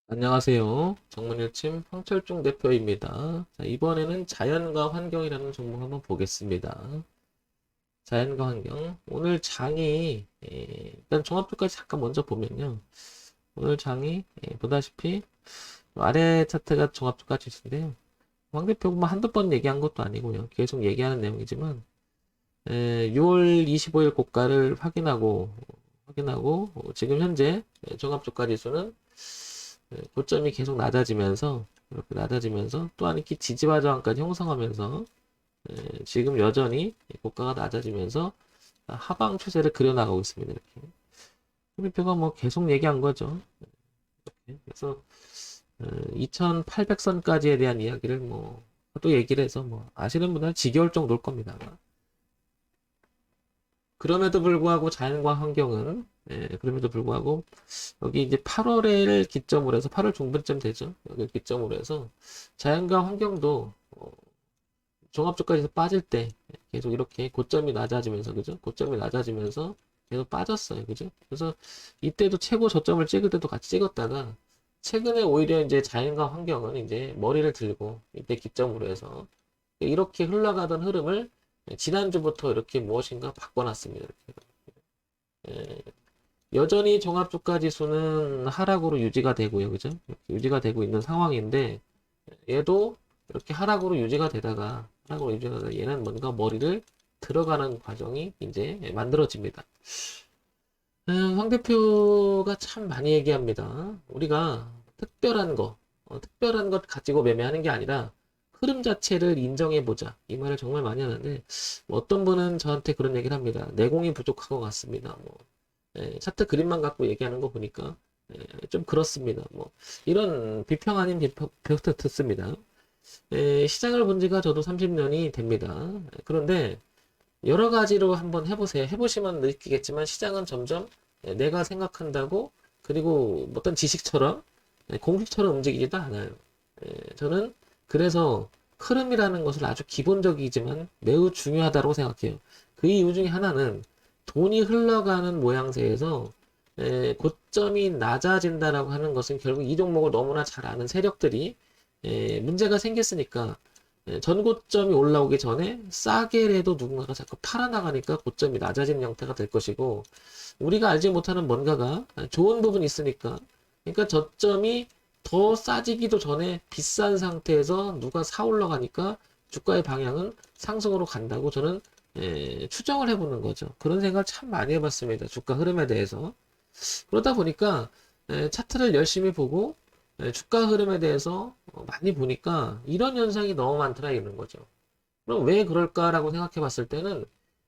안녕하세요. 정문일침 황철중 대표입니다. 자, 이번에는 자연과 환경이라는 종목 한번 보겠습니다. 자연과 환경. 오늘 장이, 일단 종합주까지 잠깐 먼저 보면요. 오늘 장이, 보다시피, 아래 차트가 종합주까지 있는데요. 황 대표 뭐 한두 번 얘기한 것도 아니고요. 계속 얘기하는 내용이지만, 6월 25일 고가를 확인하고, 지금 현재 종합주가 지수는 고점이 계속 낮아지면서 이렇게 낮아지면서 또한 이렇게 지지와 저항까지 형성하면서 지금 여전히 고가가 낮아지면서 하방 추세를 그려나가고 있습니다. 이렇게 표가 뭐 계속 얘기한 거죠. 이렇게. 그래서 2800선까지에 대한 이야기를 뭐 또 얘기를 해서 뭐 아시는 분들은 지겨울 정도일 겁니다. 그럼에도 불구하고 자연과 환경은 그럼에도 불구하고 여기 이제 8월을 기점으로 해서 8월 중반쯤 되죠. 여기 기점으로 해서 자연과 환경도 종합주가에서 빠질 때 계속 이렇게 고점이 낮아지면서 그죠? 고점이 낮아지면서 계속 빠졌어요. 그죠? 그래서 이때도 최고 저점을 찍을 때도 같이 찍었다가 최근에 오히려 이제 자연과 환경은 이제 머리를 들고 이때 기점으로 해서 이렇게 흘러가던 흐름을 지난주부터 이렇게 무엇인가 바꿔놨습니다. 이렇게. 여전히 종합주가 지수는 하락으로 유지가 되고요. 그죠? 유지가 되고 있는 상황인데 얘도 이렇게 하락으로 유지가 되다가 얘는 뭔가 머리를 들어가는 과정이 이제 만들어집니다. 황 대표가 참 많이 얘기합니다. 우리가 특별한 것 가지고 매매하는 게 아니라 흐름 자체를 인정해보자. 이 말을 정말 많이 하는데, 뭐 어떤 분은 저한테 그런 얘기를 합니다. 내공이 부족한 것 같습니다. 뭐, 차트 그림만 갖고 얘기하는 거 보니까, 좀 그렇습니다. 뭐, 이런 비평 아닌 비평, 듣습니다. 시장을 본 지가 저도 30년이 됩니다. 그런데, 여러 가지로 한번 해보세요. 해보시면 느끼겠지만 시장은 점점 내가 생각한다고 그리고 어떤 지식처럼 공식처럼 움직이지도 않아요. 저는 그래서 흐름이라는 것을 아주 기본적이지만 매우 중요하다고 생각해요. 그 이유 중에 하나는 돈이 흘러가는 모양새에서 고점이 낮아진다라고 하는 것은 결국 이 종목을 너무나 잘 아는 세력들이 문제가 생겼으니까 전고점이 올라오기 전에 싸게라도 누군가가 자꾸 팔아나가니까 고점이 낮아지는 형태가 될 것이고 우리가 알지 못하는 뭔가가 좋은 부분이 있으니까 그러니까 저점이 더 싸지기도 전에 비싼 상태에서 누가 사 올라가니까 주가의 방향은 상승으로 간다고 저는 추정을 해보는 거죠. 그런 생각을 참 많이 해봤습니다. 주가 흐름에 대해서. 그러다 보니까 차트를 열심히 보고 주가 흐름에 대해서 많이 보니까 이런 현상이 너무 많더라 이런 거죠. 그럼 왜 그럴까라고 생각해 봤을 때는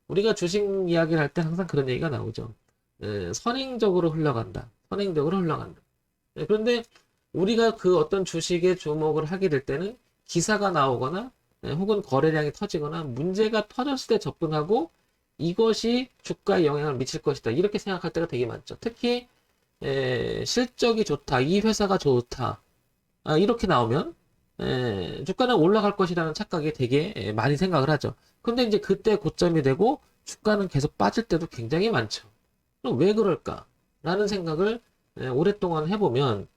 우리가 주식 이야기를 할 때 항상 그런 얘기가 나오죠. 선행적으로 흘러간다. 선행적으로 흘러간다. 그런데 우리가 그 어떤 주식에 주목을 하게 될 때는 기사가 나오거나 혹은 거래량이 터지거나 문제가 터졌을 때 접근하고 이것이 주가에 영향을 미칠 것이다. 이렇게 생각할 때가 되게 많죠. 특히 실적이 좋다. 이 회사가 좋다. 이렇게 나오면 주가는 올라갈 것이라는 착각이 되게 많이 생각을 하죠. 근데 이제 그때 고점이 되고 주가는 계속 빠질 때도 굉장히 많죠. 그럼 왜 그럴까? 라는 생각을 오랫동안 해보면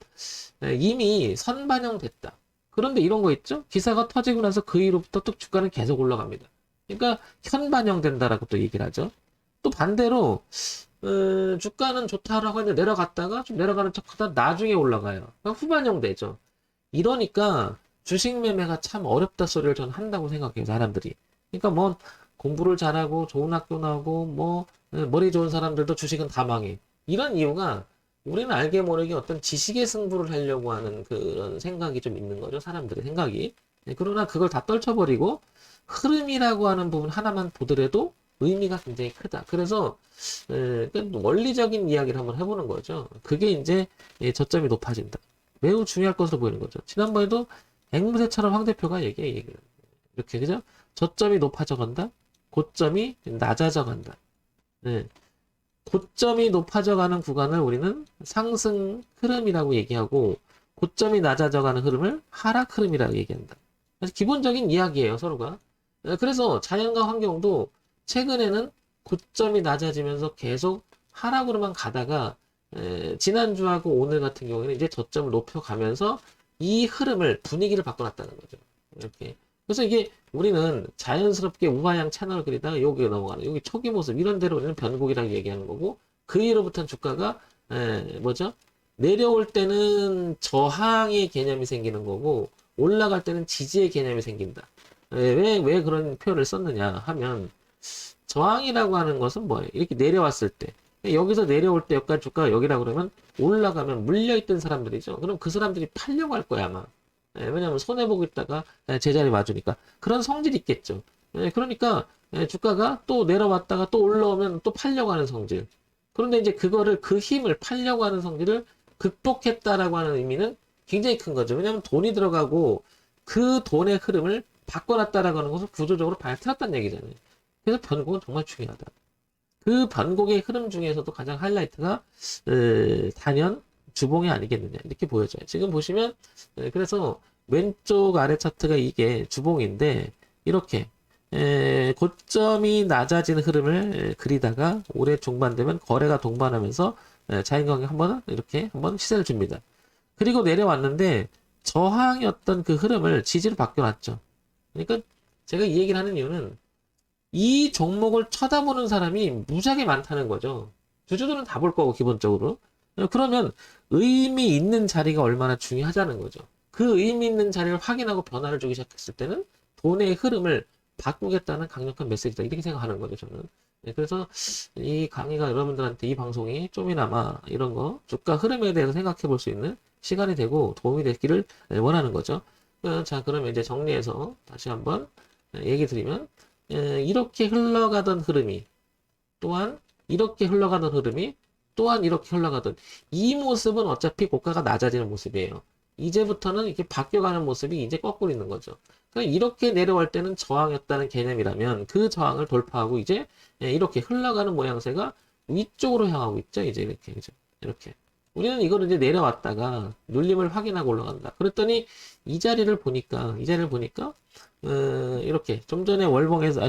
이미 선반영됐다. 그런데 이런 거 있죠? 기사가 터지고 나서 그 이후부터 또 주가는 계속 올라갑니다. 그러니까 현반영된다라고 또 얘기를 하죠. 또 반대로 주가는 좋다라고 했는데 내려갔다가 좀 내려가는 척하다 나중에 올라가요. 후반영되죠. 이러니까 주식 매매가 참 어렵다 소리를 저는 한다고 생각해요, 사람들이. 그러니까 뭐 공부를 잘하고 좋은 학교 나오고 뭐 머리 좋은 사람들도 주식은 다 망해. 이런 이유가 우리는 알게 모르게 어떤 지식의 승부를 하려고 하는 그런 생각이 좀 있는 거죠, 사람들의 생각이. 그러나 그걸 다 떨쳐버리고 흐름이라고 하는 부분 하나만 보더라도 의미가 굉장히 크다. 그래서 원리적인 이야기를 한번 해보는 거죠. 그게 이제 저점이 높아진다. 매우 중요할 것으로 보이는 거죠. 지난번에도 앵무새처럼 황 대표가 얘기해. 이렇게, 그죠? 저점이 높아져 간다. 고점이 낮아져 간다. 네. 고점이 높아져 가는 구간을 우리는 상승 흐름이라고 얘기하고, 고점이 낮아져 가는 흐름을 하락 흐름이라고 얘기한다. 그래서 기본적인 이야기예요, 서로가. 그래서 자연과 환경도 최근에는 고점이 낮아지면서 계속 하락으로만 가다가 지난주하고 오늘 같은 경우에는 이제 저점을 높여가면서 이 흐름을, 분위기를 바꿔놨다는 거죠. 이렇게. 그래서 이게 우리는 자연스럽게 우하향 채널을 그리다가 여기 넘어가는, 여기 초기 모습, 이런 데로 우리는 변곡이라고 얘기하는 거고, 그 이후로부터는 주가가, 뭐죠? 내려올 때는 저항의 개념이 생기는 거고, 올라갈 때는 지지의 개념이 생긴다. 왜 그런 표현을 썼느냐 하면, 저항이라고 하는 것은 뭐예요? 이렇게 내려왔을 때. 여기서 내려올 때 여기까지 주가가 여기라 그러면 올라가면 물려있던 사람들이죠. 그럼 그 사람들이 팔려고 할 거야, 아마. 왜냐면 손해보고 있다가 제자리 맞으니까. 그런 성질이 있겠죠. 그러니까 주가가 또 내려왔다가 또 올라오면 또 팔려고 하는 성질. 그런데 이제 그거를, 그 힘을, 팔려고 하는 성질을 극복했다라고 하는 의미는 굉장히 큰 거죠. 왜냐면 돈이 들어가고 그 돈의 흐름을 바꿔놨다라고 하는 것을 구조적으로 밝혀놨다는 얘기잖아요. 그래서 변곡은 정말 중요하다. 그 변곡의 흐름 중에서도 가장 하이라이트가 단연 주봉이 아니겠느냐 이렇게 보여져요. 지금 보시면 그래서 왼쪽 아래 차트가 이게 주봉인데 이렇게 고점이 낮아지는 흐름을 그리다가 올해 중반 되면 거래가 동반하면서 자연광이 한번 이렇게 한번 시세를 줍니다. 그리고 내려왔는데 저항이었던 그 흐름을 지지로 바뀌어놨죠. 그러니까 제가 이 얘기를 하는 이유는 이 종목을 쳐다보는 사람이 무지하게 많다는 거죠. 주주들은 다 볼 거고 기본적으로. 그러면 의미 있는 자리가 얼마나 중요하다는 거죠. 그 의미 있는 자리를 확인하고 변화를 주기 시작했을 때는 돈의 흐름을 바꾸겠다는 강력한 메시지다. 이렇게 생각하는 거죠, 저는. 그래서 이 강의가 여러분들한테, 이 방송이 좀이나마 이런 거, 주가 흐름에 대해서 생각해 볼 수 있는 시간이 되고 도움이 되기를 원하는 거죠. 자, 그러면 이제 정리해서 다시 한번 얘기 드리면, 이렇게 흘러가던 흐름이 또한 이렇게 흘러가던 흐름이 또한 이렇게 흘러가던 이 모습은 어차피 고가가 낮아지는 모습이에요. 이제부터는 이렇게 바뀌어가는 모습이 이제 거꾸로 있는 거죠. 그러니까 이렇게 내려올 때는 저항이었다는 개념이라면 그 저항을 돌파하고 이제 이렇게 흘러가는 모양새가 위쪽으로 향하고 있죠. 이제 이렇게 그죠? 이렇게 우리는 이거를 이제 내려왔다가 눌림을 확인하고 올라간다. 그랬더니 이 자리를 보니까 이렇게 좀 전에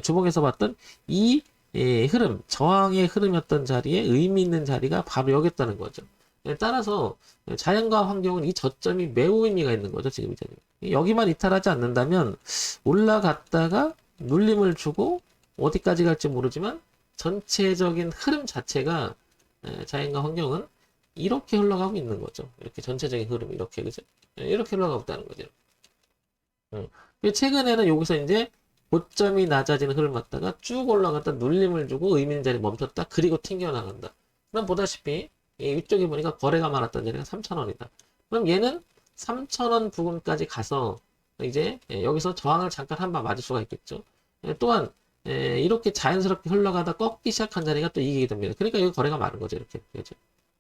주봉에서 봤던 이 흐름, 저항의 흐름이었던 자리에 의미 있는 자리가 바로 여기였다는 거죠. 따라서 자연과 환경은 이 저점이 매우 의미가 있는 거죠. 지금 이 자리. 여기만 이탈하지 않는다면 올라갔다가 눌림을 주고 어디까지 갈지 모르지만 전체적인 흐름 자체가 자연과 환경은 이렇게 흘러가고 있는 거죠. 이렇게 전체적인 흐름이 이렇게 그죠? 이렇게 흘러가고 있다는 거죠. 최근에는 여기서 이제 고점이 낮아지는 흐름을 맞다가 쭉 올라갔다 눌림을 주고 의미 있는 자리에 멈췄다. 그리고 튕겨나간다. 그럼 보다시피 위쪽에 보니까 거래가 많았던 자리가 3,000원이다. 그럼 얘는 3,000원 부근까지 가서 이제 여기서 저항을 잠깐 한 번 맞을 수가 있겠죠. 또한 이렇게 자연스럽게 흘러가다 꺾기 시작한 자리가 또 이기게 됩니다. 그러니까 여기 거래가 많은 거죠. 이렇게. 그죠?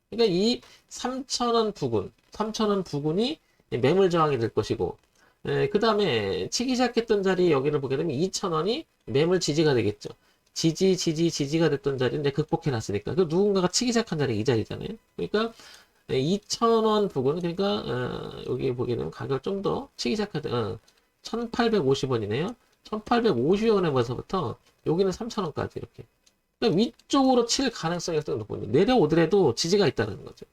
그러니까 이 3,000원 부근이 매물 저항이 될 것이고, 그 다음에 치기 시작했던 자리 여기를 보게 되면 2,000원이 매물 지지가 되겠죠. 지지가 됐던 자리는 이제 극복해놨으니까. 그 누군가가 치기 시작한 자리가 이 자리잖아요. 그러니까 2,000원 부근, 그러니까 여기 보게 되면 가격을 좀 더 치기 시작하던 1,850원이네요. 1,850원에 벌써부터 여기는 3,000원까지 이렇게. 그러니까 위쪽으로 칠 가능성이 높거든요. 내려오더라도 지지가 있다는 거죠.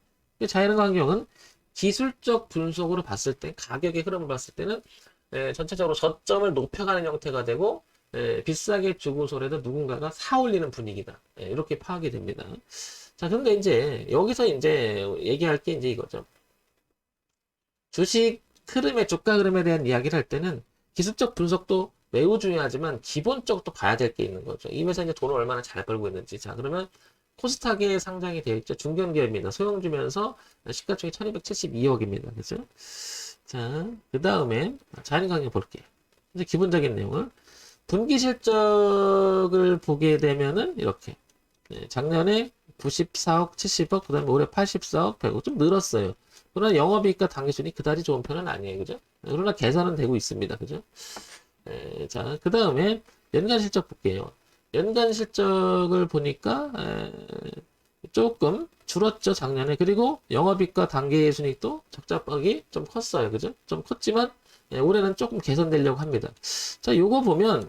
자연환경은 기술적 분석으로 봤을 때, 가격의 흐름을 봤을 때는 전체적으로 저점을 높여가는 형태가 되고 비싸게 주고서라도 누군가가 사 올리는 분위기다. 이렇게 파악이 됩니다. 자, 그런데 이제 여기서 이제 얘기할 게 이제 이거죠. 주식 흐름의 주가 흐름에 대한 이야기를 할 때는 기술적 분석도 매우 중요하지만 기본적으로 또 봐야 될 게 있는 거죠. 이 회사 이제 돈을 얼마나 잘 벌고 있는지. 자, 그러면 코스닥에 상장이 되어 있죠. 중견기업입니다. 소형주면서 시가총액 1272억입니다. 그죠? 자, 그 다음에 자연강의 볼게요. 이제 기본적인 내용을 분기 실적을 보게 되면은 이렇게 작년에 94억, 70억, 그 다음에 올해 84억, 100억 좀 늘었어요. 그러나 영업이익과 당기순이 그다지 좋은 편은 아니에요. 그죠? 그러나 개선은 되고 있습니다. 그죠? 자, 그 다음에 연간 실적 볼게요. 연간 실적을 보니까 조금 줄었죠, 작년에. 그리고 영업이익과 당기순이익도 적자폭이 좀 컸어요. 그죠? 좀 컸지만 올해는 조금 개선되려고 합니다. 자, 요거 보면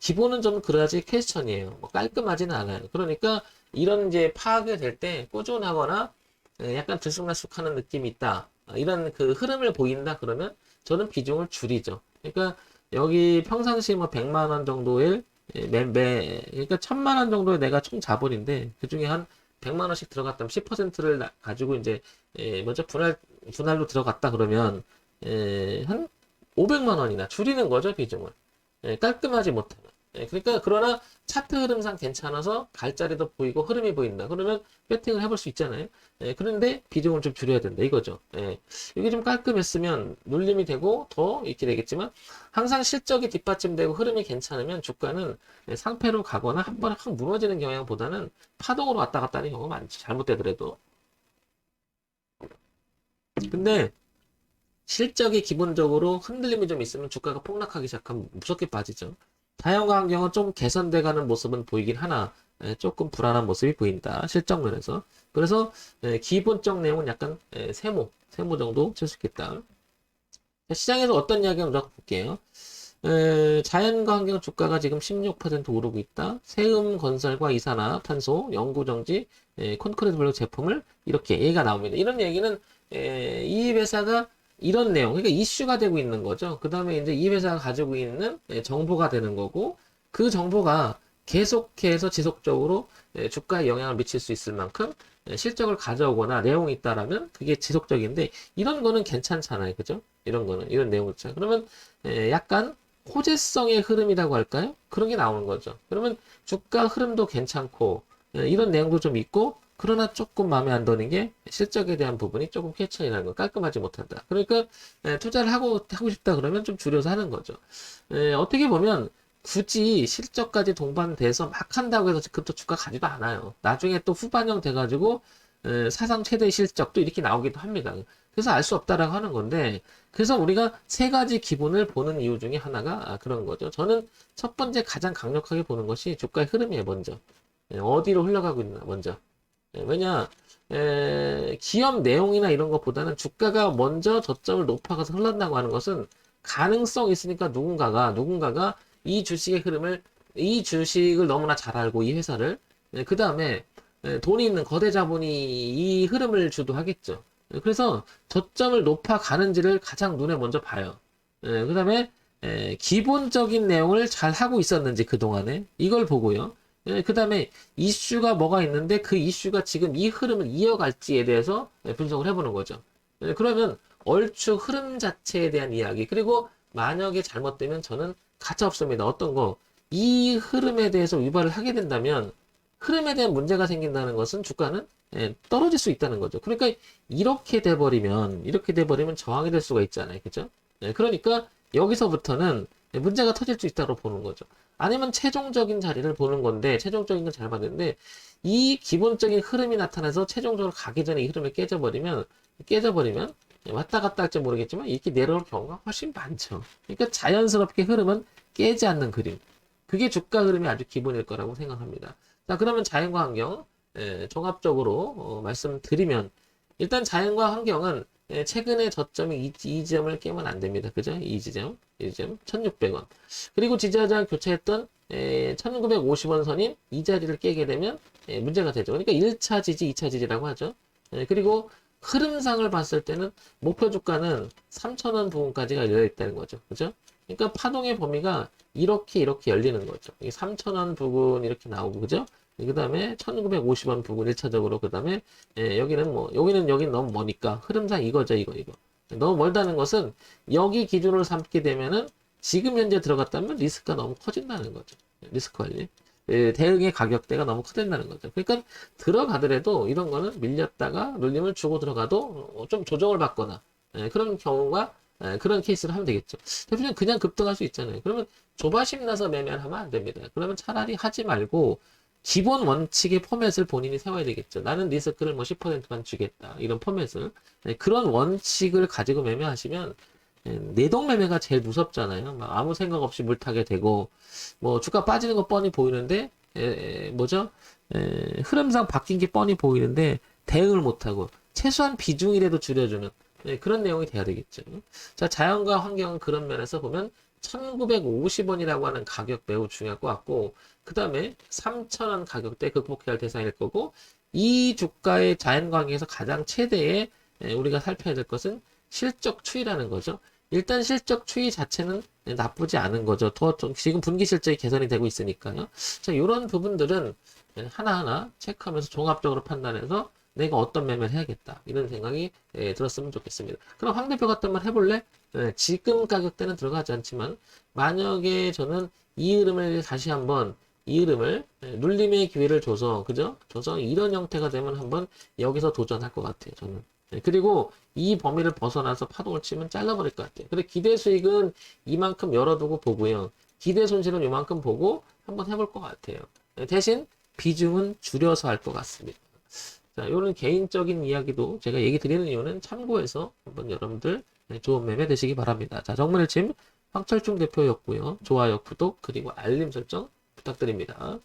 기본은 좀 그다지 퀘스천이에요. 뭐 깔끔하지는 않아요. 그러니까 이런 이제 파악이 될 때 꾸준하거나 약간 들쑥날쑥하는 느낌이 있다. 이런 그 흐름을 보인다 그러면 저는 비중을 줄이죠. 그러니까 여기 평상시 뭐 100만 원 정도의 그러니까 1000만 원 정도의 내가 총 자본인데 그 중에 한 100만 원씩 들어갔다면 10%를 가지고 이제 먼저 분할로 들어갔다 그러면 한 500만 원이나 줄이는 거죠, 비중을. 깔끔하지 못하면. 그러니까 그러나 차트 흐름상 괜찮아서 갈자리도 보이고 흐름이 보인다. 그러면 배팅을 해볼 수 있잖아요. 그런데 비중을 좀 줄여야 된다. 이거죠. 이게 좀 깔끔했으면 눌림이 되고 더 이렇게 되겠지만 항상 실적이 뒷받침되고 흐름이 괜찮으면 주가는 상패로 가거나 한 번에 확 무너지는 경향보다는 파동으로 왔다 갔다 하는 경우가 많지. 잘못되더라도. 근데 실적이 기본적으로 흔들림이 좀 있으면 주가가 폭락하기 시작하면 무섭게 빠지죠. 자연과 환경은 좀 개선돼가는 모습은 보이긴 하나 조금 불안한 모습이 보인다. 실적 면에서. 그래서 기본적 내용은 약간 세모 정도 칠 수 있겠다. 시장에서 어떤 이야기가 먼저 볼게요. 자연과 환경 주가가 지금 16% 오르고 있다. 세음건설과 이산화탄소, 연구정지, 콘크리트 블록 제품을 이렇게 얘기가 나옵니다. 이런 얘기는 이 회사가 이런 내용, 그러니까 이슈가 되고 있는 거죠. 그 다음에 이제 이 회사가 가지고 있는 정보가 되는 거고, 그 정보가 계속해서 지속적으로 주가에 영향을 미칠 수 있을 만큼 실적을 가져오거나 내용이 있다라면 그게 지속적인데, 이런 거는 괜찮잖아요. 그죠? 이런 거는, 이런 내용이 있잖아요. 그러면 약간 호재성의 흐름이라고 할까요? 그런 게 나오는 거죠. 그러면 주가 흐름도 괜찮고, 이런 내용도 좀 있고, 그러나 조금 마음에 안 드는 게 실적에 대한 부분이 조금 퀘천이라는 거, 깔끔하지 못한다. 그러니까 투자를 하고 싶다 그러면 좀 줄여서 하는 거죠. 어떻게 보면 굳이 실적까지 동반돼서 막 한다고 해서 지금부터 주가 가지도 않아요. 나중에 또 후반형 돼가지고 사상 최대 실적도 이렇게 나오기도 합니다. 그래서 알 수 없다라고 하는 건데, 그래서 우리가 세 가지 기본을 보는 이유 중에 하나가 그런 거죠. 저는 첫 번째 가장 강력하게 보는 것이 주가의 흐름이에요, 먼저. 어디로 흘러가고 있나, 먼저. 왜냐, 기업 내용이나 이런 것보다는 주가가 먼저 저점을 높아가서 흘러간다고 하는 것은 가능성이 있으니까 누군가가 이 주식의 흐름을, 이 주식을 너무나 잘 알고 이 회사를, 그 다음에 돈이 있는 거대 자본이 이 흐름을 주도하겠죠. 그래서 저점을 높아가는지를 가장 눈에 먼저 봐요. 그 다음에 기본적인 내용을 잘 하고 있었는지 그동안에 이걸 보고요. 그 다음에 이슈가 뭐가 있는데 그 이슈가 지금 이 흐름을 이어갈지에 대해서 분석을 해보는 거죠. 그러면 얼추 흐름 자체에 대한 이야기, 그리고 만약에 잘못되면 저는 가차 없습니다. 어떤 거, 이 흐름에 대해서 위반을 하게 된다면 흐름에 대한 문제가 생긴다는 것은 주가는 떨어질 수 있다는 거죠. 그러니까 이렇게 돼버리면 저항이 될 수가 있잖아요. 그죠? 그러니까 여기서부터는 문제가 터질 수 있다고 보는 거죠. 아니면 최종적인 자리를 보는 건데, 최종적인 건 잘 봤는데, 이 기본적인 흐름이 나타나서 최종적으로 가기 전에 이 흐름을 깨져버리면, 왔다 갔다 할지 모르겠지만, 이렇게 내려올 경우가 훨씬 많죠. 그러니까 자연스럽게 흐름은 깨지 않는 그림. 그게 주가 흐름이 아주 기본일 거라고 생각합니다. 자, 그러면 자연과 환경, 종합적으로 말씀드리면, 일단 자연과 환경은 최근에 저점이 이 지점을 깨면 안 됩니다. 그죠? 이 지점 1600원. 그리고 지지하자 교체했던 1950원 선인 이 자리를 깨게 되면 문제가 되죠. 그러니까 1차 지지, 2차 지지라고 하죠. 그리고 흐름상을 봤을 때는 목표 주가는 3000원 부분까지가 열려 있다는 거죠. 그죠? 그러니까 파동의 범위가 이렇게 열리는 거죠. 이 3000원 부분 이렇게 나오고, 그죠? 그 다음에 1950원 부분 1차적으로, 그 다음에 여기는 여기는 너무 머니까 흐름상 이거죠. 이거 너무 멀다는 것은 여기 기준으로 삼게 되면은 지금 현재 들어갔다면 리스크가 너무 커진다는 거죠. 리스크 관리, 대응의 가격대가 너무 커진다는 거죠. 그러니까 들어가더라도 이런 거는 밀렸다가 눌림을 주고 들어가도 좀 조정을 받거나 그런 경우가, 그런 케이스를 하면 되겠죠. 대표님 그냥 급등할 수 있잖아요. 그러면 조바심 나서 매매를 하면 안 됩니다. 그러면 차라리 하지 말고 기본 원칙의 포맷을 본인이 세워야 되겠죠. 나는 리스크를 뭐 10%만 주겠다. 이런 포맷을. 그런 원칙을 가지고 매매하시면 내동 매매가 제일 무섭잖아요. 막 아무 생각 없이 물타게 되고, 뭐 주가 빠지는 거 뻔히 보이는데 흐름상 바뀐 게 뻔히 보이는데 대응을 못하고 최소한 비중이라도 줄여주는 그런 내용이 돼야 되겠죠. 자, 자연과 환경은 그런 면에서 보면 1950원이라고 하는 가격 매우 중요할 것 같고, 그 다음에 3000원 가격대 극복해야 할 대상일 거고, 이 주가의 자연광에서 가장 최대의 우리가 살펴야 될 것은 실적 추이라는 거죠. 일단 실적 추이 자체는 나쁘지 않은 거죠. 지금 분기 실적이 개선이 되고 있으니까요. 자, 이런 부분들은 하나하나 체크하면서 종합적으로 판단해서 내가 어떤 매매를 해야겠다. 이런 생각이 들었으면 좋겠습니다. 그럼 황 대표 같은 말 해볼래? 지금 가격대는 들어가지 않지만 만약에 저는 이 흐름을 다시 한번 이 흐름을 눌림의 기회를 줘서 그죠? 줘서 이런 형태가 되면 한번 여기서 도전할 것 같아요. 저는. 그리고 이 범위를 벗어나서 파동을 치면 잘라버릴 것 같아요. 근데 기대 수익은 이만큼 열어두고 보고요. 기대 손실은 이만큼 보고 한번 해볼 것 같아요. 대신 비중은 줄여서 할 것 같습니다. 자, 이런 개인적인 이야기도 제가 얘기 드리는 이유는 참고해서 한번 여러분들 좋은 매매 되시기 바랍니다. 자, 정문일침 황철중 대표였고요. 좋아요, 구독, 그리고 알림 설정 부탁드립니다.